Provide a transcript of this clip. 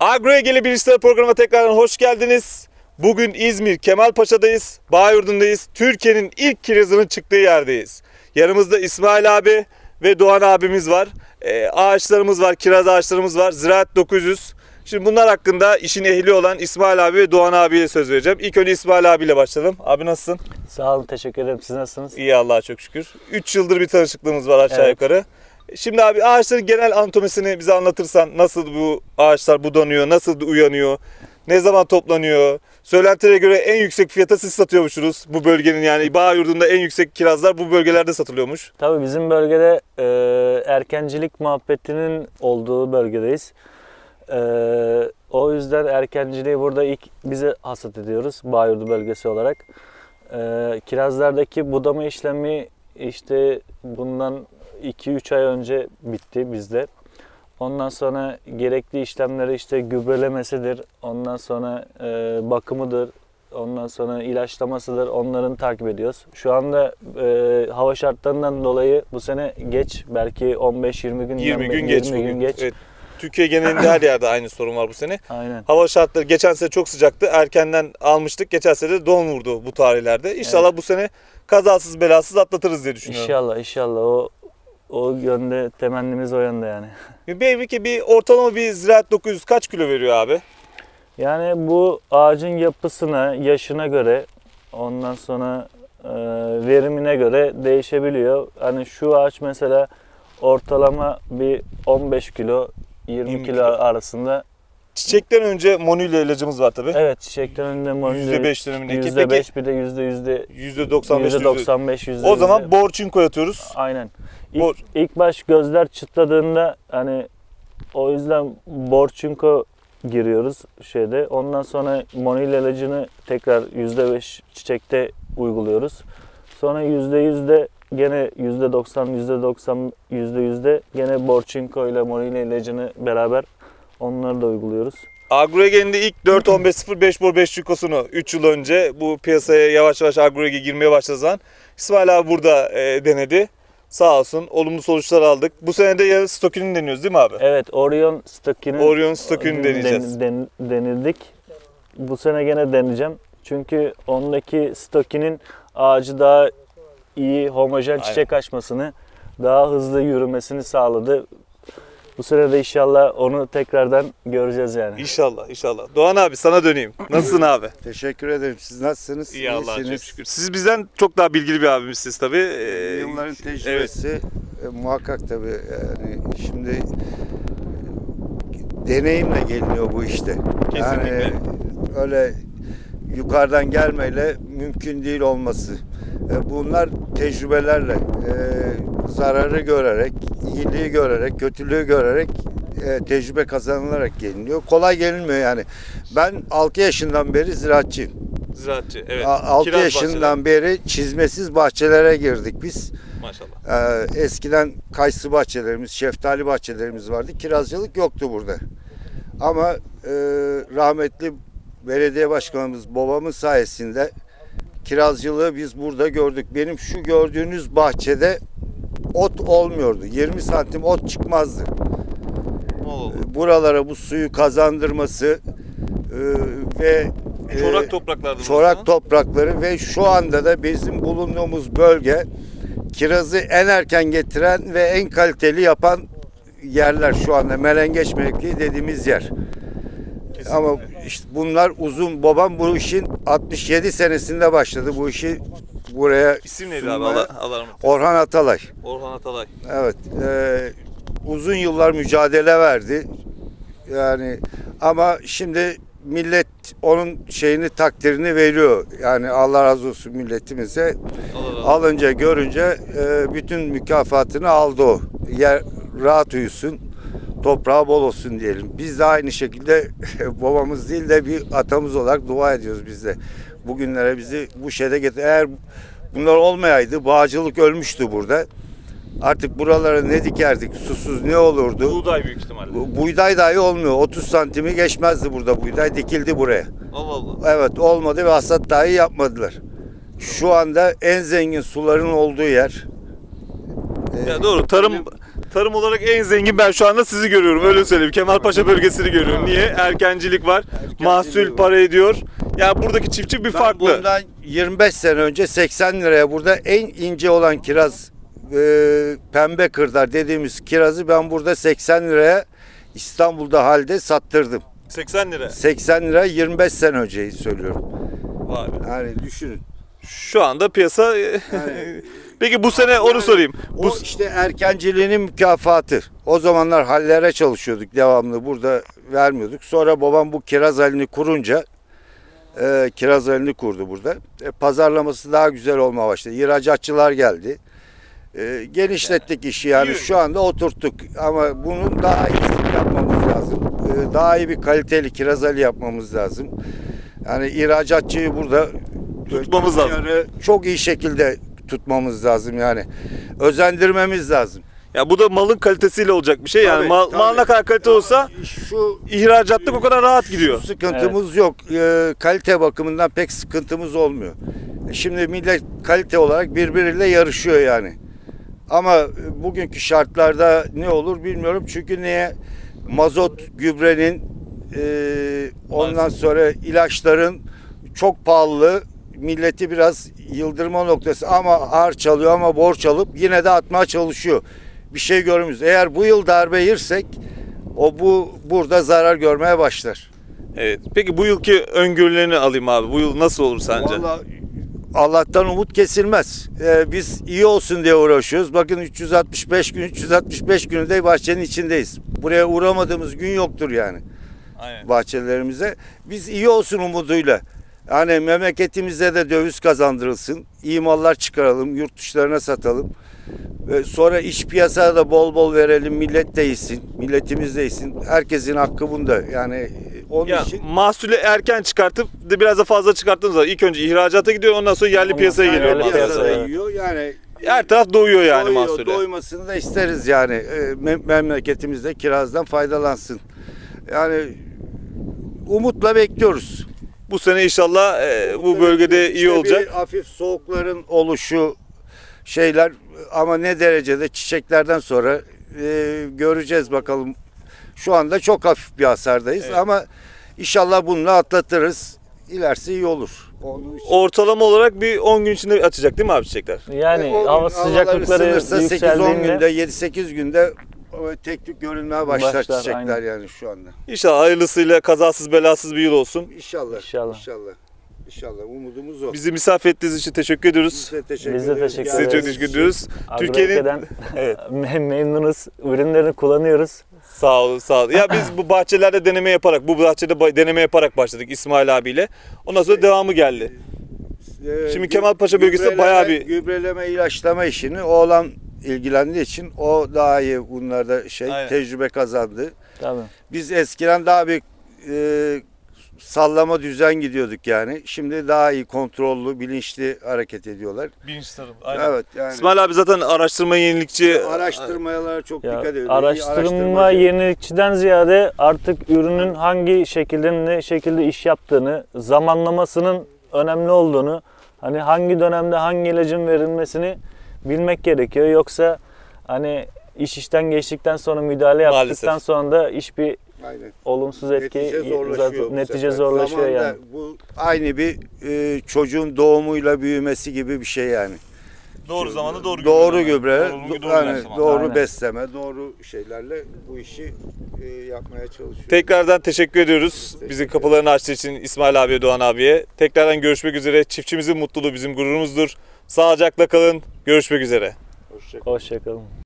Agroegeli Bilişler programına tekrardan hoş geldiniz. Bugün İzmir Kemalpaşa'dayız. Bağyurdu'ndayız. Türkiye'nin ilk kirazının çıktığı yerdeyiz. Yanımızda İsmail abi ve Doğan abimiz var. Ağaçlarımız var, kiraz ağaçlarımız var. Ziraat 900. Şimdi bunlar hakkında işin ehli olan İsmail abi ve Doğan abiye söz vereceğim. İlk önce İsmail abiyle başlayalım. Abi nasılsın? Sağ olun, teşekkür ederim. Siz nasılsınız? İyi, Allah'a çok şükür. 3 yıldır bir tanışıklığımız var aşağı Evet. yukarı. Şimdi abi ağaçların genel anatomisini bize anlatırsan, nasıl bu ağaçlar budanıyor, nasıl uyanıyor, ne zaman toplanıyor? Söylentilere göre en yüksek fiyata siz satıyormuşsunuz bu bölgenin, yani Bağyurdu'nda en yüksek kirazlar bu bölgelerde satılıyormuş. Tabii bizim bölgede erkencilik muhabbetinin olduğu bölgedeyiz. O yüzden erkenciliği burada ilk bize hasat ediyoruz Bağyurdu bölgesi olarak. Kirazlardaki budama işlemi işte bundan 2-3 ay önce bitti bizde. Ondan sonra gerekli işlemleri işte gübrelemesidir, ondan sonra bakımıdır, ondan sonra ilaçlamasıdır, onların takip ediyoruz. Şu anda hava şartlarından dolayı bu sene geç, belki 15-20 gün 20 gün geç bugün. geç. Evet. Türkiye genelinde her yerde aynı sorun var bu sene. Aynen. Hava şartları geçen sene çok sıcaktı. Erkenden almıştık. Geçen sene de don vurdu bu tarihlerde. İnşallah bu sene kazasız belasız atlatırız diye düşünüyorum. İnşallah o yönde temennimiz o yönde yani. Bir ortalama bir Ziraat 900 kaç kilo veriyor abi? Yani bu ağacın yapısına, yaşına göre, ondan sonra verimine göre değişebiliyor. Hani şu ağaç mesela ortalama bir 15 kilo, 20 kilo arasında. Çiçekten önce Monile ilacımız var tabi. Evet, çiçekten önce %5 dönemindeki. %5 bir de %95, %95. O zaman Borçinko atıyoruz. Aynen. İlk baş gözler çıtladığında hani o yüzden Borçinko giriyoruz şeyde. Ondan sonra Monile ilacını tekrar %5 çiçekte uyguluyoruz. Sonra %100'de gene %90, %100'de gene Borçinko ile Monile ilacını beraber onları da uyguluyoruz. Agroege'nin de ilk 4-15-0-5 bor 5 çukosunu 3 yıl önce bu piyasaya yavaş yavaş Agroege girmeye başladığı zaman İsmail abi burada denedi. Sağ olsun olumlu sonuçlar aldık. Bu sene de ya Stokini deniyoruz değil mi abi? Evet, Orion Stokini deneyeceğiz. Denildik. Bu sene gene deneyeceğim. Çünkü ondaki Stokinin ağacı daha iyi homojen çiçek açmasını, daha hızlı yürümesini sağladı. Bu sene de inşallah onu tekrardan göreceğiz yani. İnşallah. Doğan abi sana döneyim. Nasılsın abi? Teşekkür ederim. Siz nasılsınız? İyi, Allah'a çok şükür. Siz bizden çok daha bilgili bir abimizsiniz tabii. Yılların tecrübesi muhakkak tabii. Yani şimdi deneyimle geliniyor bu işte. Kesinlikle. Yani öyle yukarıdan gelmeyle mümkün değil olması. Bunlar tecrübelerle, zararı görerek, iyiliği görerek, kötülüğü görerek tecrübe kazanılarak geliniyor. Kolay gelinmiyor yani. Ben 6 yaşından beri ziraatçıyım. Ziraatçı, evet. 6 Kiraz yaşından beri çizmesiz bahçelere girdik biz. Maşallah. Eskiden kayısı bahçelerimiz, şeftali bahçelerimiz vardı. Kirazcılık yoktu burada. Ama rahmetli belediye başkanımız, babamın sayesinde kirazcılığı biz burada gördük. Benim şu gördüğünüz bahçede ot olmuyordu. 20 santim ot çıkmazdı. Buralara bu suyu kazandırması ve çorak topraklarda çorak toprakları ve şu anda da bizim bulunduğumuz bölge kirazı en erken getiren ve en kaliteli yapan yerler şu anda. Melengeç mevkii dediğimiz yer. Kesinlikle. Ama işte bunlar uzun. Babam bu işin 67 senesinde başladı bu işi buraya. İsim neydi abi? Allah Orhan Atalay. Orhan Atalay. Evet. Uzun yıllar mücadele verdi. Yani ama şimdi millet onun takdirini veriyor. Yani Allah razı olsun milletimize. Alınca görünce bütün mükafatını aldı o. Yer rahat uyusun, toprağı bol olsun diyelim. Biz de aynı şekilde babamız değil de bir atamız olarak dua ediyoruz biz de. Bugünlere bizi bu şeyde getir. Eğer bunlar olmayaydı bağcılık ölmüştü burada. Artık buralara ne dikerdik, susuz ne olurdu? Buğday büyük ihtimalle. Buğday dahi olmuyor. 30 santimi geçmezdi burada buğday. Dikildi buraya. Allah. Evet, olmadı ve hasat dahi yapmadılar. Şu anda en zengin suların olduğu yer. Ya doğru. tarım olarak en zengin ben şu anda sizi görüyorum. Öyle söyleyeyim. Kemalpaşa bölgesini görüyorum. Niye? Erkencilik var. Mahsul var. para ediyor. Yani buradaki çiftçi bir Ben farklı. bundan 25 sene önce 80 liraya burada en ince olan kiraz pembe kırdar dediğimiz kirazı ben burada 80 liraya İstanbul'da halde sattırdım. 80 lira. 80 lira 25 sene önceyi söylüyorum. Vay be. Yani düşünün. Şu anda piyasa... Yani, Peki bu sene onu sorayım. Bu o işte erkenciliğinin mükafatı. O zamanlar hallere çalışıyorduk devamlı. Burada vermiyorduk. Sonra babam bu kiraz halini kurunca kiraz halini kurdu burada. Pazarlaması daha güzel olmaya başladı. İhracatçılar geldi. Genişlettik işi yani İyi. şu anda oturttuk. Ama bunun daha iyisini yapmamız lazım. Daha iyi bir kaliteli kiraz hali yapmamız lazım. Yani ihracatçıyı burada Tutmamız lazım. çok iyi şekilde tutmamız lazım yani. Özendirmemiz lazım. ya bu da malın kalitesiyle olacak bir şey. Yani Tabii, mal, tabii. mal ne kadar kalite olsa Şu ihracatlık o kadar rahat gidiyor. sıkıntımız yok. Kalite bakımından pek sıkıntımız olmuyor. Şimdi millet kalite olarak birbiriyle yarışıyor yani. Ama bugünkü şartlarda ne olur bilmiyorum. Çünkü niye? Mazot, gübrenin, ondan sonra ilaçların çok pahalı. Milleti biraz yıldırma noktası ama ağır çalıyor ama borç alıp yine de atmaya çalışıyor. Bir şey görmüyoruz. Eğer bu yıl darbe yersek burada zarar görmeye başlar. Evet. Peki bu yılki öngörülerini alayım abi. Bu yıl nasıl olur sence? Vallahi Allah'tan umut kesilmez. Biz iyi olsun diye uğraşıyoruz. Bakın 365 günü de bahçenin içindeyiz. Buraya uğramadığımız gün yoktur yani. Aynen. Bahçelerimize. Biz iyi olsun umuduyla. Yani memleketimize de döviz kazandırılsın. İyi mallar çıkaralım, yurt dışlarına satalım. Sonra iş piyasaya da bol bol verelim. Millet de yesin, milletimiz de yesin. Herkesin hakkı bunda. Yani onun Ya, için mahsulü erken çıkartıp de biraz da fazla çıkarttığınız zaman ilk önce ihracata gidiyor ondan sonra yerli Ama piyasaya yerli geliyor. piyasa- mahsul. piyasada evet. yiyor. Yani Her taraf doyuyor yani mahsulü. doymasını da isteriz yani. Memleketimiz de kirazdan faydalansın. Yani umutla bekliyoruz. Bu sene inşallah bu bölgede iyi İşte olacak. bir hafif soğukların oluşu şeyler ama ne derecede çiçeklerden sonra göreceğiz bakalım. Şu anda çok hafif bir hasardayız Evet. ama inşallah bununla atlatırız. İlerisi iyi olur. Onun için- Ortalama olarak bir 10 gün içinde açacak değil mi abi çiçekler? Yani O gün hava sıcaklıkları ısınırsa 8-10 yükseldiğinde günde 7-8 günde tek tük görünmeye başlar Başlar, çiçekler aynen. yani şu anda. İnşallah hayırlısıyla kazasız belasız bir yıl olsun. İnşallah. İnşallah. İnşallah. İnşallah. Umudumuz o. Bizi misafir ettiğiniz için teşekkür ediyoruz. Size teşekkür Biz de ederiz. teşekkür Size çok ederiz. teşekkür ediyoruz. Türkiye'nin evet. memnunuz. Ürünlerini kullanıyoruz. Sağ olun, sağ olun. Ya biz bu bahçelerde deneme yaparak, bu bahçede deneme yaparak başladık İsmail abiyle. Ondan sonra devamı geldi. Şimdi Kemalpaşa bölgesinde bayağı bir- gübreleme, ilaçlama işini oğlan ilgilendiği için o daha iyi bunlarda Aynen. tecrübe kazandı. Tabii. Biz eskiden daha bir sallama düzen gidiyorduk yani. Şimdi daha iyi kontrollü, bilinçli hareket ediyorlar. Bilinç tarım. Evet yani İsmail abi zaten araştırma yenilikçi. araştırmalara çok Ya, dikkat ediyor. İyi araştırma araştırmacı. yenilikçiden ziyade artık ürünün hangi şekilde ne şekilde iş yaptığını, zamanlamasının önemli olduğunu, hani hangi dönemde hangi ilacın verilmesini bilmek gerekiyor. Yoksa hani iş işten geçtikten sonra müdahale yaptıktan Maalesef. sonra da iş bir Aynen. olumsuz etki Netice zorlaşıyor. bu netice sefer. zorlaşıyor Zamanında yani. Bu aynı bir çocuğun doğumuyla büyümesi gibi bir şey yani. Doğru zamanda doğru gübre. Doğru gübre, Doğru yani ilaçlama. doğru Aynen. besleme, doğru şeylerle bu işi yapmaya çalışıyor. Tekrardan teşekkür ediyoruz. Bizim kapılarını açtığı için İsmail abiye, Doğan abiye. Tekrardan görüşmek üzere. Çiftçimizin mutluluğu bizim gururumuzdur. Sağlıcakla kalın. Görüşmek üzere. Hoşça kalın. Hoşçakalın.